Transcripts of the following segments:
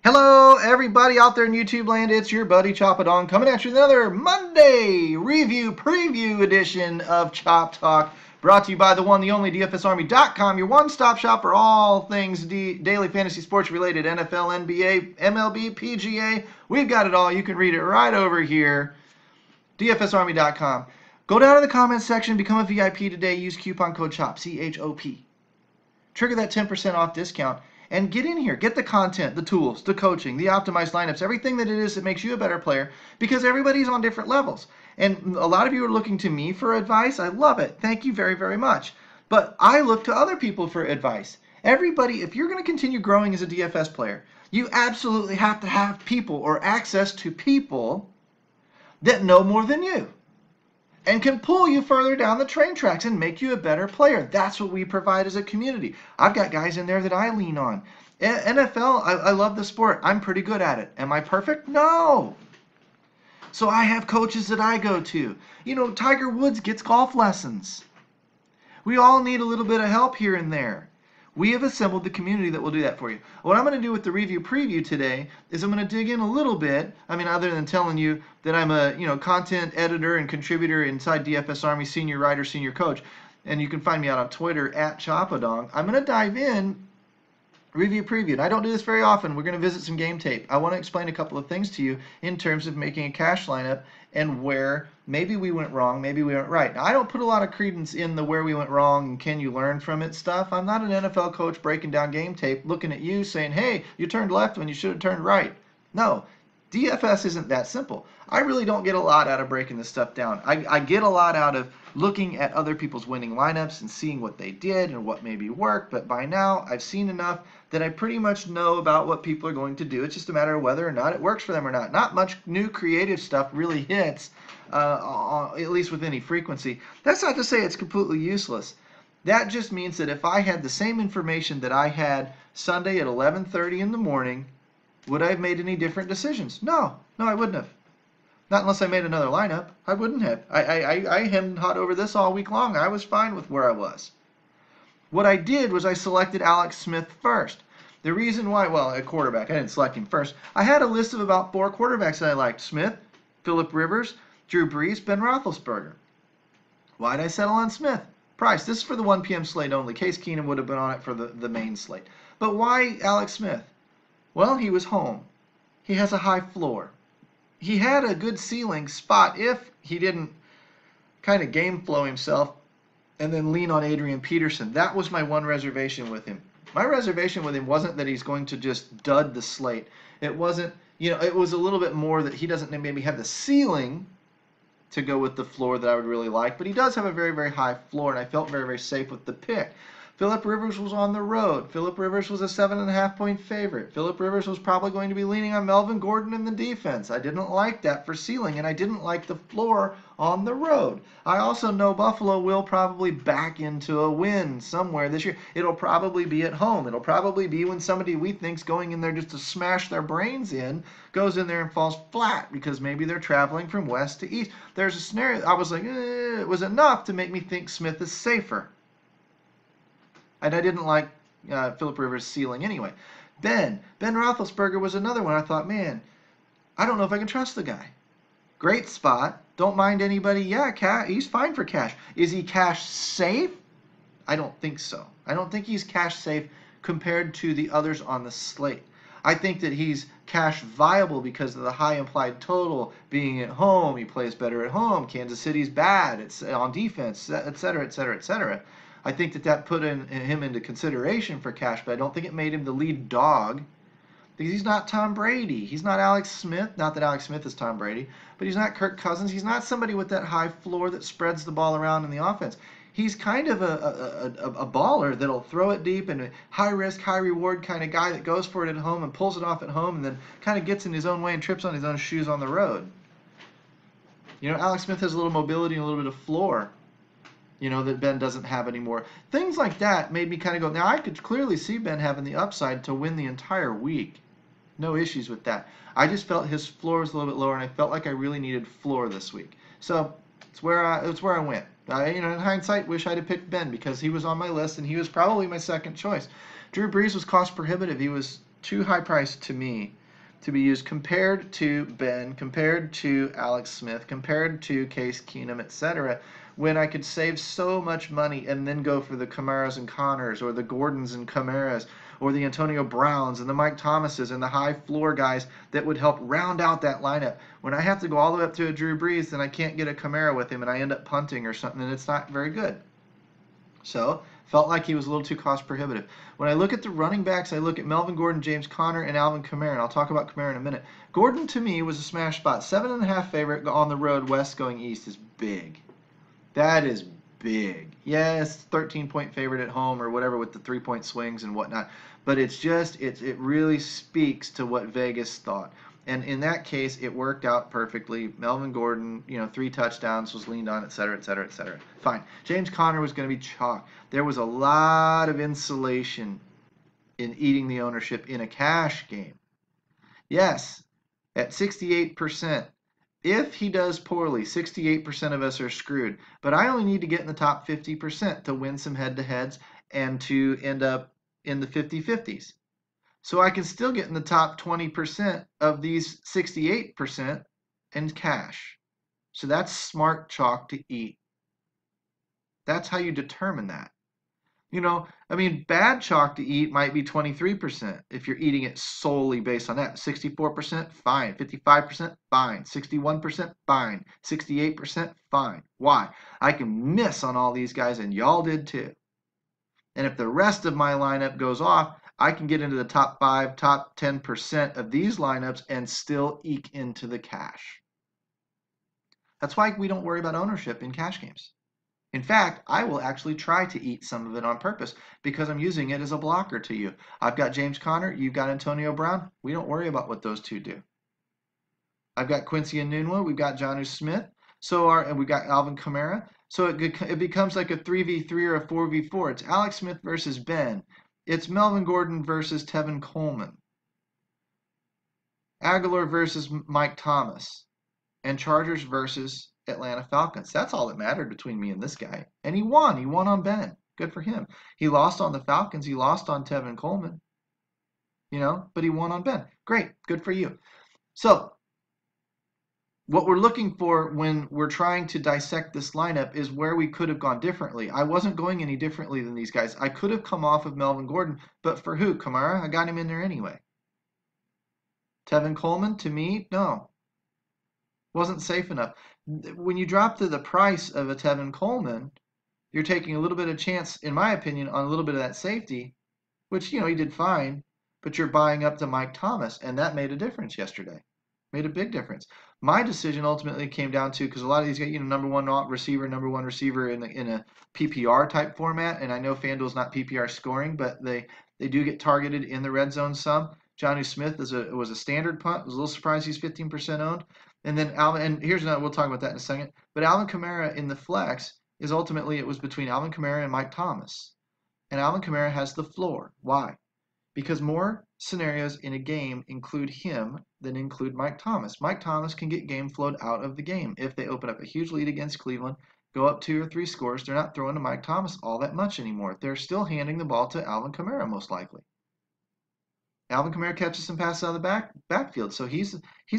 Hello, everybody out there in YouTube land. It's your buddy ChopTalk coming at you with another Monday preview edition of Chop Talk, brought to you by the one, the only DFSArmy.com, your one-stop shop for all things daily fantasy sports related. NFL, NBA, MLB, PGA. We've got it all. You can read it right over here. DFSArmy.com. Go down to the comments section, become a VIP today. Use coupon code CHOP, C-H-O-P. Trigger that 10% off discount. And get in here, get the content, the tools, the coaching, the optimized lineups, everything that it is that makes you a better player, because everybody's on different levels. And a lot of you are looking to me for advice. I love it. Thank you very, very much. But I look to other people for advice. Everybody, if you're going to continue growing as a DFS player, you absolutely have to have people or access to people that know more than you and can pull you further down the train tracks and make you a better player. That's what we provide as a community. I've got guys in there that I lean on. NFL, I love the sport. I'm pretty good at it. Am I perfect? No. So I have coaches that I go to. You know, Tiger Woods gets golf lessons. We all need a little bit of help here and there. We have assembled the community that will do that for you. What I'm going to do with the review preview today is I'm going to dig in a little bit. I mean, other than telling you that I'm a content editor and contributor inside DFS Army, senior writer, senior coach, and you can find me out on Twitter at ChopTalk. I'm going to dive in, review preview. And I don't do this very often. We're going to visit some game tape. I want to explain a couple of things to you in terms of making a cash lineup and where maybe we went wrong, maybe we went right. Now, I don't put a lot of credence in the where we went wrong and can you learn from it stuff. I'm not an NFL coach breaking down game tape, looking at you saying, hey, you turned left when you should have turned right. No, DFS isn't that simple. I really don't get a lot out of breaking this stuff down. I get a lot out of looking at other people's winning lineups and seeing what they did and what maybe worked, but by now I've seen enough that I pretty much know about what people are going to do. It's just a matter of whether or not it works for them or not. Not much new creative stuff really hits, at least with any frequency. That's not to say it's completely useless. That just means that if I had the same information that I had Sunday at 11:30 in the morning, would I have made any different decisions? No, I wouldn't have. Not unless I made another lineup. I wouldn't have. I hemmed and hawed over this all week long. I was fine with where I was. What I did was I selected Alex Smith first. The reason why, well, at quarterback, I didn't select him first. I had a list of about 4 quarterbacks that I liked. Smith, Phillip Rivers, Drew Brees, Ben Roethlisberger. Why did I settle on Smith? Price. This is for the 1 p.m. slate only. Case Keenan would have been on it for the main slate. But why Alex Smith? Well, he was home. He has a high floor. He had a good ceiling spot if he didn't kind of game flow himself and then lean on Adrian Peterson. That was my one reservation with him. My reservation with him wasn't that he's going to just dud the slate. It wasn't, it was a little bit more that he doesn't maybe have the ceiling to go with the floor that I would really like, but he does have a very, very high floor, and I felt very, very safe with the pick. Phillip Rivers was on the road. Phillip Rivers was a 7.5-point favorite. Phillip Rivers was probably going to be leaning on Melvin Gordon in the defense. I didn't like that for ceiling, and I didn't like the floor on the road. I also know Buffalo will probably back into a win somewhere this year. It'll probably be at home. It'll probably be when somebody we think's going in there just to smash their brains in goes in there and falls flat because maybe they're traveling from west to east. There's a scenario. I was like, it was enough to make me think Smith is safer. And I didn't like Phillip Rivers' ceiling anyway. Ben Roethlisberger was another one. I thought, man, I don't know if I can trust the guy. Great spot. Don't mind anybody. Yeah, he's fine for cash. Is he cash safe? I don't think so. I don't think he's cash safe compared to the others on the slate. I think that he's cash viable because of the high implied total being at home. He plays better at home. Kansas City's bad. It's on defense, et cetera, et cetera, et cetera. I think that put him into consideration for cash, but I don't think it made him the lead dog because he's not Tom Brady. He's not Alex Smith. Not that Alex Smith is Tom Brady, but he's not Kirk Cousins. He's not somebody with that high floor that spreads the ball around in the offense. He's kind of a baller that'll throw it deep and a high risk, high reward kind of guy that goes for it at home and pulls it off at home and then kind of gets in his own way and trips on his own shoes on the road. Alex Smith has a little mobility and a little bit of floor. That Ben doesn't have anymore. Things like that made me kind of go, now I could clearly see Ben having the upside to win the entire week. No issues with that. I just felt his floor was a little bit lower, and I felt like I really needed floor this week. So it's where I went. In hindsight, wish I'd have picked Ben because he was on my list, and he was probably my second choice. Drew Brees was cost prohibitive. He was too high priced to me to be used compared to Ben, compared to Alex Smith, compared to Case Keenum, etc., when I could save so much money and then go for the Kamaras and Connors, or the Gordons and Kamaras, or the Antonio Browns and the Mike Thomases and the high floor guys that would help round out that lineup. When I have to go all the way up to a Drew Brees, then I can't get a Kamara with him and I end up punting or something, and it's not very good. So, felt like he was a little too cost prohibitive. When I look at the running backs, I look at Melvin Gordon, James Conner, and Alvin Kamara, and I'll talk about Kamara in a minute. Gordon, to me, was a smash spot. 7.5 favorite on the road, west going east, is big. That is big. Yes, 13-point favorite at home or whatever with the 3-point swings and whatnot. But it's just, it really speaks to what Vegas thought. And in that case, it worked out perfectly. Melvin Gordon, 3 touchdowns, was leaned on, et cetera, et cetera, et cetera. Fine. James Conner was going to be chalk. There was a lot of insulation in eating the ownership in a cash game. Yes, at 68%. If he does poorly, 68% of us are screwed. But I only need to get in the top 50% to win some head-to-heads and to end up in the 50-50s. So I can still get in the top 20% of these 68% in cash. So that's smart chalk to eat. That's how you determine that. Bad chalk to eat might be 23% if you're eating it solely based on that. 64%, fine. 55%, fine. 61%, fine. 68%, fine. Why? I can miss on all these guys, and y'all did too. And if the rest of my lineup goes off, I can get into the top 5, top 10% of these lineups and still eke into the cash. That's why we don't worry about ownership in cash games. In fact, I will actually try to eat some of it on purpose because I'm using it as a blocker to you. I've got James Conner, you've got Antonio Brown. We don't worry about what those two do. I've got Quincy Enunwa, we've got Jonnu Smith, and we've got Alvin Kamara. So it becomes like a 3v3 or a 4v4. It's Alex Smith versus Ben. It's Melvin Gordon versus Tevin Coleman. Aguilar versus Mike Thomas. And Chargers versus Atlanta Falcons. That's all that mattered between me and this guy. And he won. He won on Ben. Good for him. He lost on the Falcons. He lost on Tevin Coleman. But he won on Ben. Great. Good for you. So, what we're looking for when we're trying to dissect this lineup is where we could have gone differently. I wasn't going any differently than these guys. I could have come off of Melvin Gordon, but for who? Kamara? I got him in there anyway. Tevin Coleman? To me, no. Wasn't safe enough. When you drop to the price of a Tevin Coleman, you're taking a little bit of chance, in my opinion, on a little bit of that safety, which, he did fine, but you're buying up to Mike Thomas, and that made a difference yesterday. Made a big difference. My decision ultimately came down to, because a lot of these guys, number one receiver in a PPR type format, and I know Fanduel's not PPR scoring, but they do get targeted in the red zone some. Jonnu Smith was a standard punt. I was a little surprised he's 15% owned. And then Alvin, and here's another, we'll talk about that in a second. But Alvin Kamara in the flex is ultimately, it was between Alvin Kamara and Mike Thomas. And Alvin Kamara has the floor. Why? Because more scenarios in a game include him than include Mike Thomas. Mike Thomas can get game flowed out of the game. If they open up a huge lead against Cleveland, go up 2 or 3 scores, they're not throwing to Mike Thomas all that much anymore. They're still handing the ball to Alvin Kamara most likely. Alvin Kamara catches some passes out of the backfield, so he's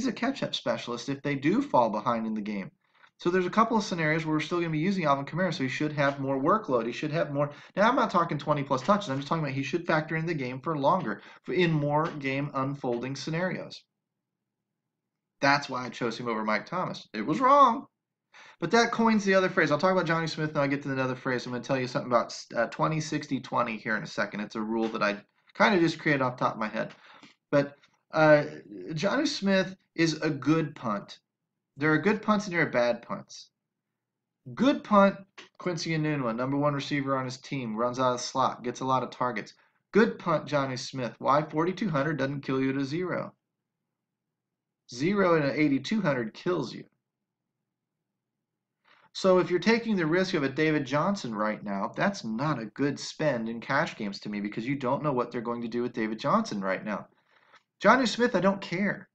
a catch-up specialist if they do fall behind in the game. So there's a couple of scenarios where we're still going to be using Alvin Kamara, so he should have more workload. He should have more. Now, I'm not talking 20-plus touches. I'm just talking about he should factor in the game for longer, in more game unfolding scenarios. That's why I chose him over Mike Thomas. It was wrong. But that coins the other phrase. I'll talk about Jonnu Smith, and I'll get to another phrase. I'm going to tell you something about 20-60-20 here in a second. It's a rule that I kind of just created off the top of my head. But Jonnu Smith is a good punt. There are good punts and there are bad punts. Good punt, Quincy Enunwa, number 1 receiver on his team, runs out of the slot, gets a lot of targets. Good punt, Jonnu Smith. Why? 4,200 doesn't kill you to 0. 0 in an 8,200 kills you. So if you're taking the risk of a David Johnson right now, that's not a good spend in cash games to me because you don't know what they're going to do with David Johnson right now. Jonnu Smith, I don't care.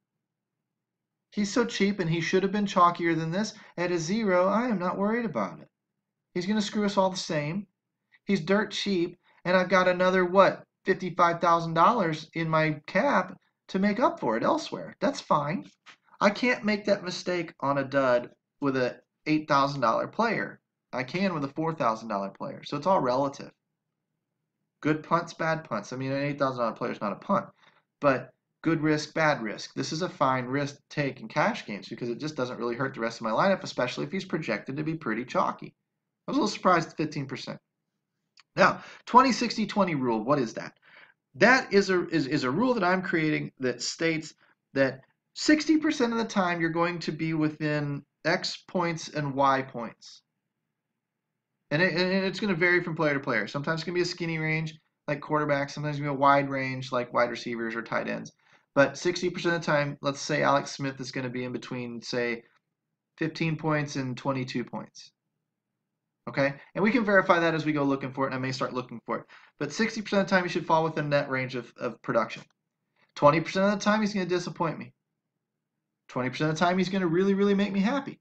He's so cheap and he should have been chalkier than this. At a 0, I am not worried about it. He's going to screw us all the same. He's dirt cheap, and I've got another, $55,000 in my cap to make up for it elsewhere. That's fine. I can't make that mistake on a dud with a $8,000 player. I can with a $4,000 player. So it's all relative. Good punts, bad punts. I mean, an $8,000 player is not a punt, but good risk, bad risk. This is a fine risk to take in cash games because it just doesn't really hurt the rest of my lineup, especially if he's projected to be pretty chalky. I was a little surprised at 15%. Now, 20-60-20 rule, what is that? That is a rule that I'm creating that states that 60% of the time you're going to be within X points and Y points. And it's going to vary from player to player. Sometimes it's going to be a skinny range like quarterbacks. Sometimes it's going to be a wide range like wide receivers or tight ends. But 60% of the time, let's say Alex Smith is going to be in between, say, 15 points and 22 points. Okay? And we can verify that as we go looking for it, and I may start looking for it. But 60% of the time, you should fall within that range of production. 20% of the time, he's going to disappoint me. 20% of the time, he's going to really, really make me happy.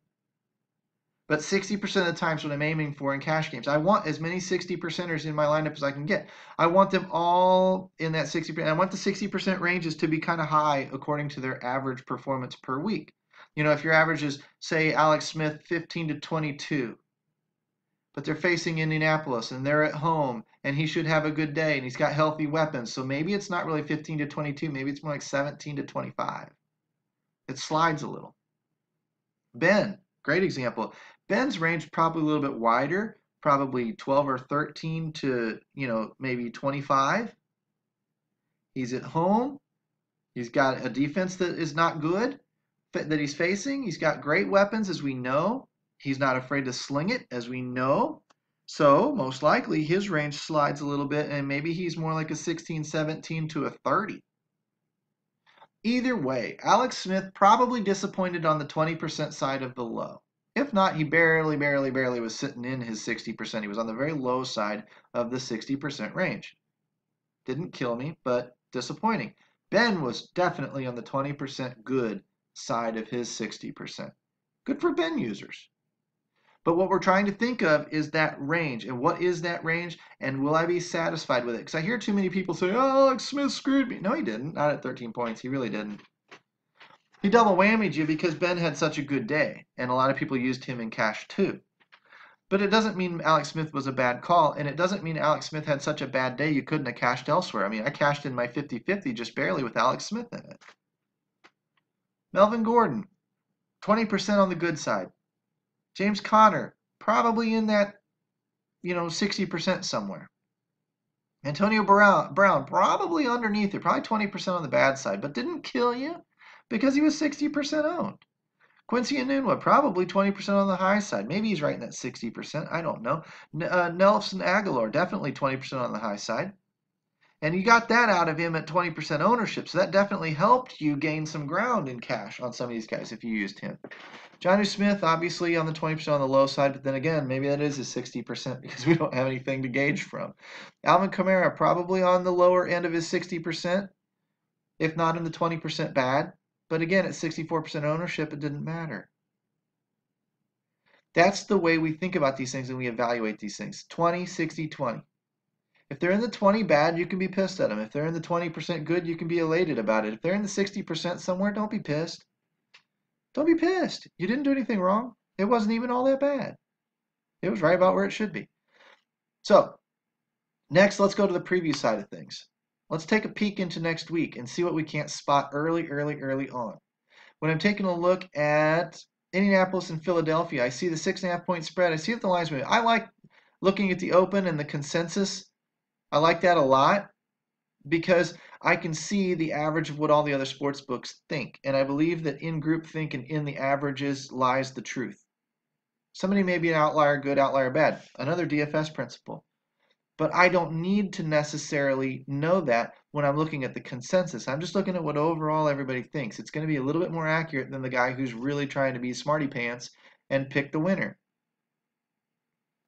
But 60% of the times what I'm aiming for in cash games, I want as many 60%ers in my lineup as I can get. I want them all in that 60%. I want the 60% ranges to be kind of high according to their average performance per week. You know, if your average is, say, Alex Smith, 15 to 22, but they're facing Indianapolis and they're at home and he should have a good day and he's got healthy weapons. So maybe it's not really 15 to 22. Maybe it's more like 17 to 25. It slides a little. Ben, great example. Ben's range probably a little bit wider, probably 12 or 13 to, maybe 25. He's at home. He's got a defense that is not good that he's facing. He's got great weapons, as we know. He's not afraid to sling it, as we know. So most likely his range slides a little bit, and maybe he's more like a 16, 17 to a 30. Either way, Alex Smith probably disappointed on the 20% side of the low. If not, he barely was sitting in his 60%. He was on the very low side of the 60% range. Didn't kill me, but disappointing. Ben was definitely on the 20% good side of his 60%. Good for Ben users. But what we're trying to think of is that range. And what is that range? And will I be satisfied with it? Because I hear too many people say, oh, Alex Smith screwed me. No, he didn't. Not at 13 points. He really didn't. He double whammied you because Ben had such a good day, and a lot of people used him in cash too. But it doesn't mean Alex Smith was a bad call, and it doesn't mean Alex Smith had such a bad day you couldn't have cashed elsewhere. I mean, I cashed in my 50-50 just barely with Alex Smith in it. Melvin Gordon, 20% on the good side. James Conner, probably in that, 60% somewhere. Antonio Brown, probably underneath it, probably 20% on the bad side, but didn't kill you because he was 60% owned. Quincy Enunwa, probably 20% on the high side. Maybe he's right in that 60%. I don't know. Nelson Aguilar, definitely 20% on the high side. And you got that out of him at 20% ownership. So that definitely helped you gain some ground in cash on some of these guys if you used him. Jonnu Smith, obviously on the 20% on the low side, but then again, maybe that is his 60% because we don't have anything to gauge from. Alvin Kamara, probably on the lower end of his 60%, if not in the 20% bad. But again, at 64% ownership, it didn't matter. That's the way we think about these things and we evaluate these things. 20, 60, 20. If they're in the 20 bad, you can be pissed at them. If they're in the 20% good, you can be elated about it. If they're in the 60% somewhere, don't be pissed. Don't be pissed. You didn't do anything wrong. It wasn't even all that bad. It was right about where it should be. So, next, let's go to the preview side of things. Let's take a peek into next week and see what we can't spot early on. When I'm taking a look at Indianapolis and Philadelphia, I see the 6.5 point spread. I see that the line's moving. I like looking at the open and the consensus. I like that a lot because I can see the average of what all the other sports books think. And I believe that in groupthink and in the averages lies the truth. Somebody may be an outlier good, outlier bad. Another DFS principle. But I don't need to necessarily know that when I'm looking at the consensus. I'm just looking at what overall everybody thinks. It's going to be a little bit more accurate than the guy who's really trying to be smarty pants and pick the winner.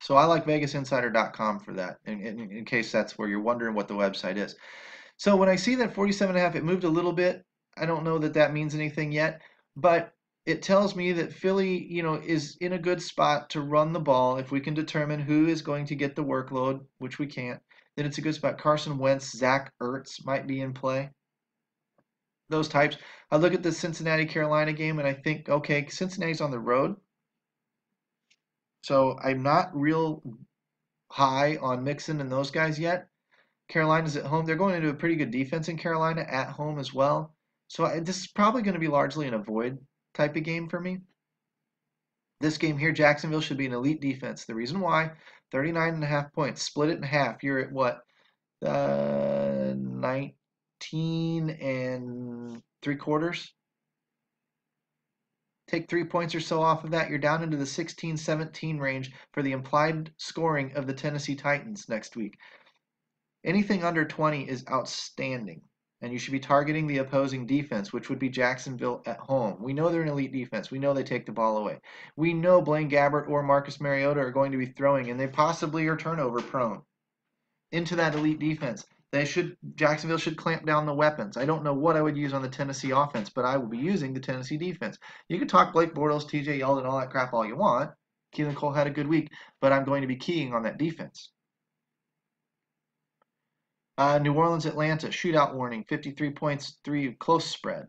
So I like VegasInsider.com for that, in case that's where you're wondering what the website is. So when I see that 47.5, it moved a little bit. I don't know that that means anything yet, but it tells me that Philly, is in a good spot to run the ball if we can determine who is going to get the workload, which we can't. then it's a good spot. Carson Wentz, Zach Ertz might be in play. Those types. I look at the Cincinnati-Carolina game and I think, okay, Cincinnati's on the road. So I'm not real high on Mixon and those guys yet. Carolina's at home. They're going into a pretty good defense in Carolina at home as well. So this is probably going to be largely an avoid type of game for me. This game here, Jacksonville should be an elite defense. The reason why, 39.5 points. Split it in half. You're at what? 19 and 3/4. Take 3 points or so off of that. You're down into the 16-17 range for the implied scoring of the Tennessee Titans next week. Anything under 20 is outstanding, and you should be targeting the opposing defense, which would be Jacksonville at home. We know they're an elite defense. We know they take the ball away. We know Blaine Gabbert or Marcus Mariota are going to be throwing, and they possibly are turnover prone into that elite defense. Jacksonville should clamp down the weapons. I don't know what I would use on the Tennessee offense, but I will be using the Tennessee defense. You can talk Blake Bortles, TJ Yeldon, all that crap all you want. Keelan Cole had a good week, but I'm going to be keying on that defense. New Orleans, Atlanta, shootout warning, 53 points, 3 close spread.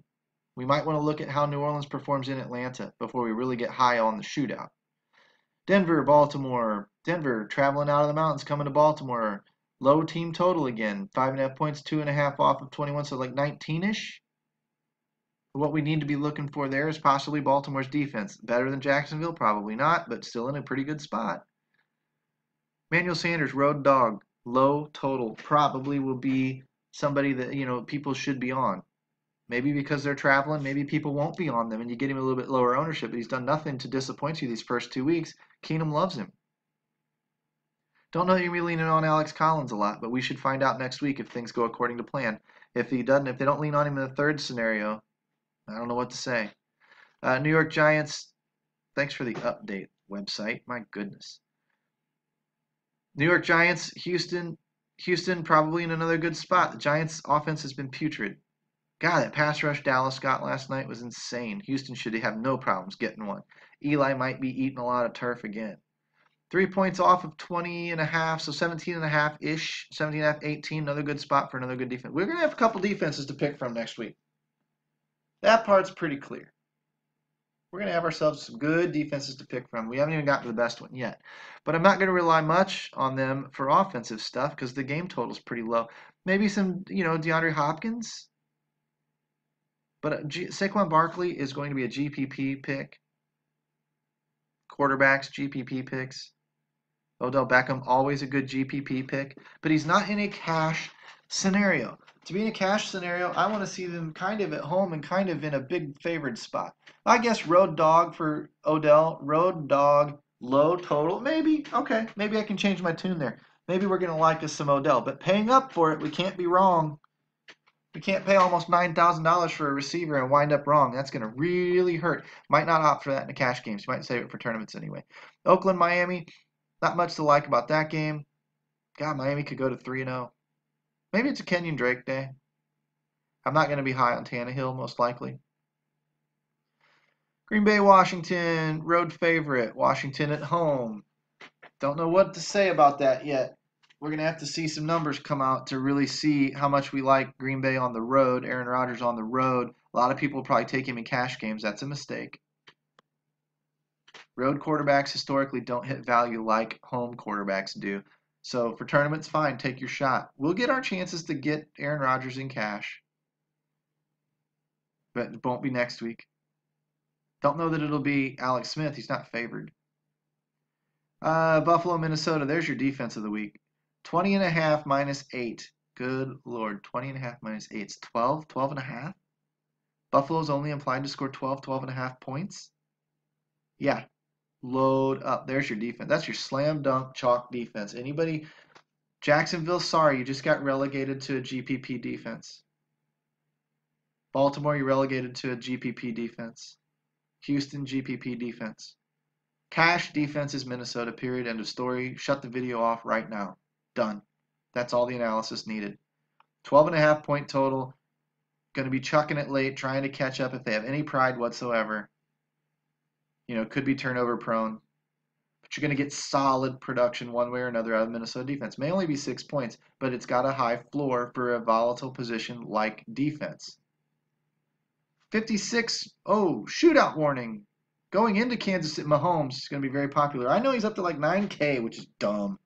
We might want to look at how New Orleans performs in Atlanta before we really get high on the shootout. Denver, Baltimore. Denver traveling out of the mountains, coming to Baltimore. Low team total again, 5.5 points, 2.5 off of 21, so like 19-ish. What we need to be looking for there is possibly Baltimore's defense. Better than Jacksonville? Probably not, but still in a pretty good spot. Manuel Sanders, road dog. Low total probably will be somebody that people should be on. Maybe because they're traveling, maybe people won't be on them, and you get him a little bit lower ownership. But he's done nothing to disappoint you these first 2 weeks. Keenum loves him. Don't know that you're leaning on Alex Collins a lot, but we should find out next week if things go according to plan. If they don't lean on him in the third scenario, I don't know what to say. New York Giants. Thanks for the update, website. My goodness. New York Giants, Houston probably in another good spot. The Giants' offense has been putrid. God, that pass rush Dallas got last night was insane. Houston should have no problems getting one. Eli might be eating a lot of turf again. 3 points off of 20.5, so 17.5-ish, 17.5, 18, another good spot for another good defense. We're going to have a couple defenses to pick from next week. That part's pretty clear. We're going to have ourselves some good defenses to pick from. We haven't even gotten to the best one yet. But I'm not going to rely much on them for offensive stuff because the game total is pretty low. Maybe some, DeAndre Hopkins. But Saquon Barkley is going to be a GPP pick. Quarterbacks, GPP picks. Odell Beckham, always a good GPP pick. But he's not in a cash scenario. To be in a cash scenario, I want to see them kind of at home and kind of in a big favored spot. I guess road dog for Odell. Road dog, low total. Maybe. Okay. Maybe I can change my tune there. Maybe we're going to like us some Odell. But paying up for it, we can't be wrong. We can't pay almost $9,000 for a receiver and wind up wrong. That's going to really hurt. Might not opt for that in the cash games. You might save it for tournaments anyway. Oakland, Miami. Not much to like about that game. God, Miami could go to 3-0. Maybe it's a Kenyon Drake day. I'm not going to be high on Tannehill, most likely. Green Bay, Washington, road favorite. Washington at home. Don't know what to say about that yet. We're going to have to see some numbers come out to really see how much we like Green Bay on the road, Aaron Rodgers on the road. A lot of people will probably take him in cash games. That's a mistake. Road quarterbacks historically don't hit value like home quarterbacks do. So for tournaments, fine, take your shot. We'll get our chances to get Aaron Rodgers in cash. But it won't be next week. Don't know that it'll be Alex Smith. He's not favored. Buffalo, Minnesota. There's your defense of the week. 20.5 minus 8. Good Lord. 20.5 minus 8. It's 12, 12.5. Buffalo's only implied to score 12, 12.5 points. Yeah. Load up. There's your defense. That's your slam dunk chalk defense. Anybody? Jacksonville, sorry, you just got relegated to a GPP defense. Baltimore, you relegated to a GPP defense. Houston, GPP defense. Cash defense is Minnesota, period. End of story. Shut the video off right now. Done. That's all the analysis needed. 12.5 point total. Going to be chucking it late, trying to catch up if they have any pride whatsoever. Could be turnover prone. But you're going to get solid production one way or another out of Minnesota defense. May only be 6 points, but it's got a high floor for a volatile position like defense. 56, shootout warning. Going into Kansas City, Mahomes is going to be very popular. I know he's up to like 9K, which is dumb.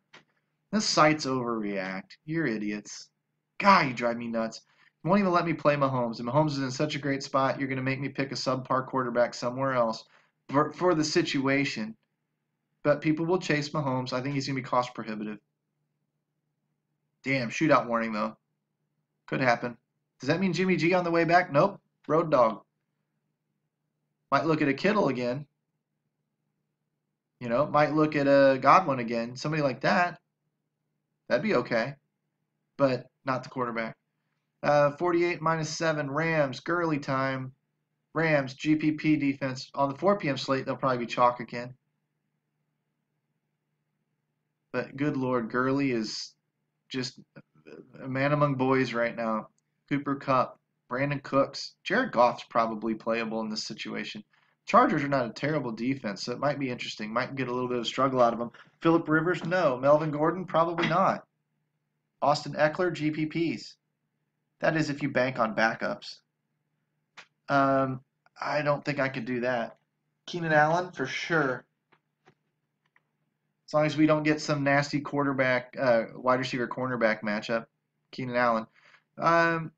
This site's overreact. You're idiots. God, you drive me nuts. You won't even let me play Mahomes. And Mahomes is in such a great spot, you're going to make me pick a subpar quarterback somewhere else for the situation. But people will chase Mahomes. I think he's going to be cost prohibitive. Damn, shootout warning, though. Could happen. Does that mean Jimmy G on the way back? Nope. Road dog. Might look at a Kittle again. Might look at a Godwin again. Somebody like that. That'd be okay. But not the quarterback. 48 -7. Rams. Gurley time. Rams. GPP defense. On the 4 p.m. slate, they'll probably be chalk again. But good Lord, Gurley is just a man among boys right now. Cooper Kupp. Brandon Cooks. Jared Goff's probably playable in this situation. Chargers are not a terrible defense, so it might be interesting. Might get a little bit of struggle out of them. Phillip Rivers, no. Melvin Gordon, probably not. Austin Eckler, GPPs. That is if you bank on backups. I don't think I could do that. Keenan Allen, for sure. As long as we don't get some nasty quarterback, wide receiver cornerback matchup. Keenan Allen.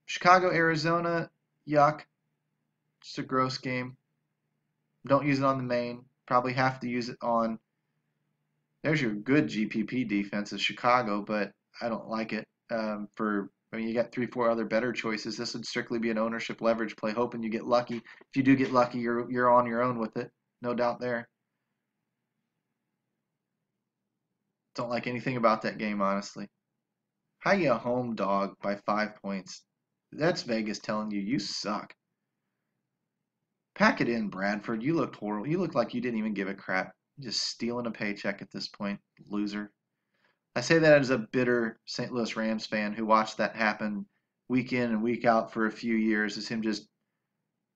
Chicago, Arizona, yuck. Just a gross game. Don't use it on the main. Probably have to use it on. There's your good GPP defense is Chicago, but I don't like it. You got 3-4 other better choices. This would strictly be an ownership leverage play, hoping you get lucky. If you do get lucky, you're on your own with it. No doubt there. Don't like anything about that game, honestly. How you a home dog by 5 points? That's Vegas telling you suck. Pack it in, Bradford. You looked horrible. You look like you didn't even give a crap. You're just stealing a paycheck at this point, loser. I say that as a bitter St. Louis Rams fan who watched that happen week in and week out for a few years. Is him just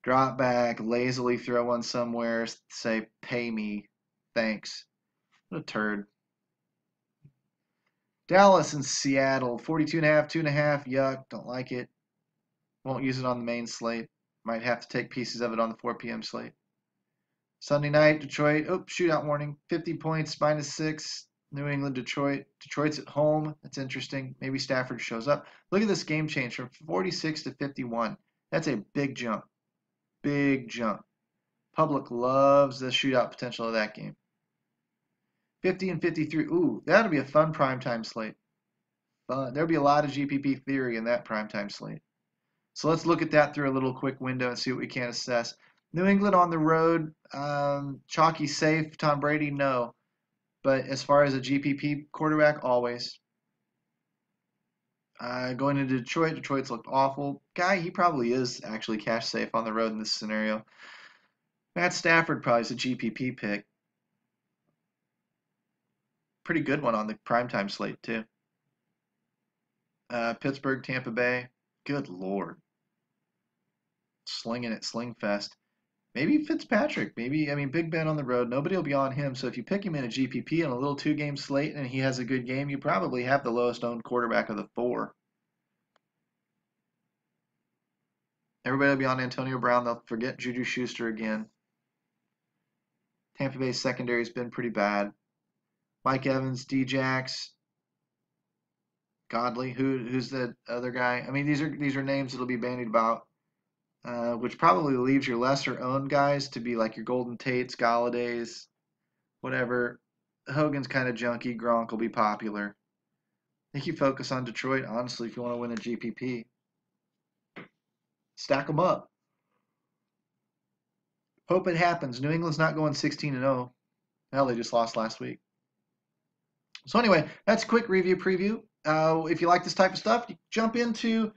drop back, lazily throw one somewhere, say, pay me, thanks. What a turd. Dallas and Seattle, 42.5, 2.5, yuck, don't like it. Won't use it on the main slate. Might have to take pieces of it on the 4 p.m. slate. Sunday night, Detroit. Shootout warning. 50 points, -6. New England, Detroit. Detroit's at home. That's interesting. Maybe Stafford shows up. Look at this game change from 46 to 51. That's a big jump. Big jump. Public loves the shootout potential of that game. 50 and 53. Ooh, that'll be a fun primetime slate. There'll be a lot of GPP theory in that primetime slate. So let's look at that through a little quick window and see what we can assess. New England on the road, chalky safe. Tom Brady, no. But as far as a GPP quarterback, always. Going into Detroit, Detroit's looked awful. Guy, he probably is actually cash safe on the road in this scenario. Matt Stafford probably is a GPP pick. Pretty good one on the primetime slate, too. Pittsburgh, Tampa Bay. Good Lord. Slinging it, Slingfest. Maybe Fitzpatrick. Big Ben on the road. Nobody will be on him. So if you pick him in a GPP on a little 2-game slate and he has a good game, you probably have the lowest owned quarterback of the 4. Everybody will be on Antonio Brown. They'll forget Juju Schuster again. Tampa Bay's secondary has been pretty bad. Mike Evans, Djax, Godley. Who's the other guy? These are names that'll be bandied about. Which probably leaves your lesser owned guys to be like your Golden Tates, Galladays, whatever. Hogan's kind of junky. Gronk will be popular. I think you focus on Detroit, honestly, if you want to win a GPP. Stack them up. Hope it happens. New England's not going 16-0. Hell, they just lost last week. So anyway, that's a quick review preview. If you like this type of stuff, you jump into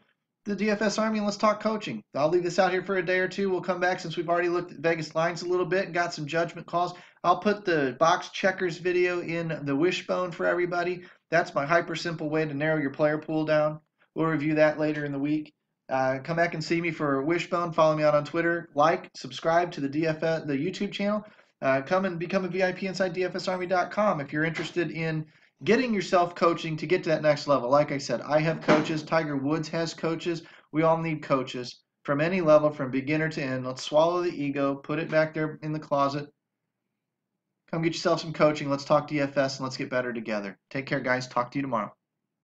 the DFS Army and let's talk coaching. I'll leave this out here for a day or two. We'll come back since we've already looked at Vegas lines a little bit and got some judgment calls. I'll put the box checkers video in the wishbone for everybody. That's my hyper simple way to narrow your player pool down. We'll review that later in the week. Come back and see me for wishbone. Follow me out on Twitter. Like, subscribe to the DFS, the YouTube channel. Come and become a VIP inside DFSArmy.com if you're interested in getting yourself coaching to get to that next level. Like I said, I have coaches. Tiger Woods has coaches. We all need coaches from any level, from beginner to end. Let's swallow the ego, put it back there in the closet. Come get yourself some coaching. Let's talk DFS and let's get better together. Take care, guys. Talk to you tomorrow.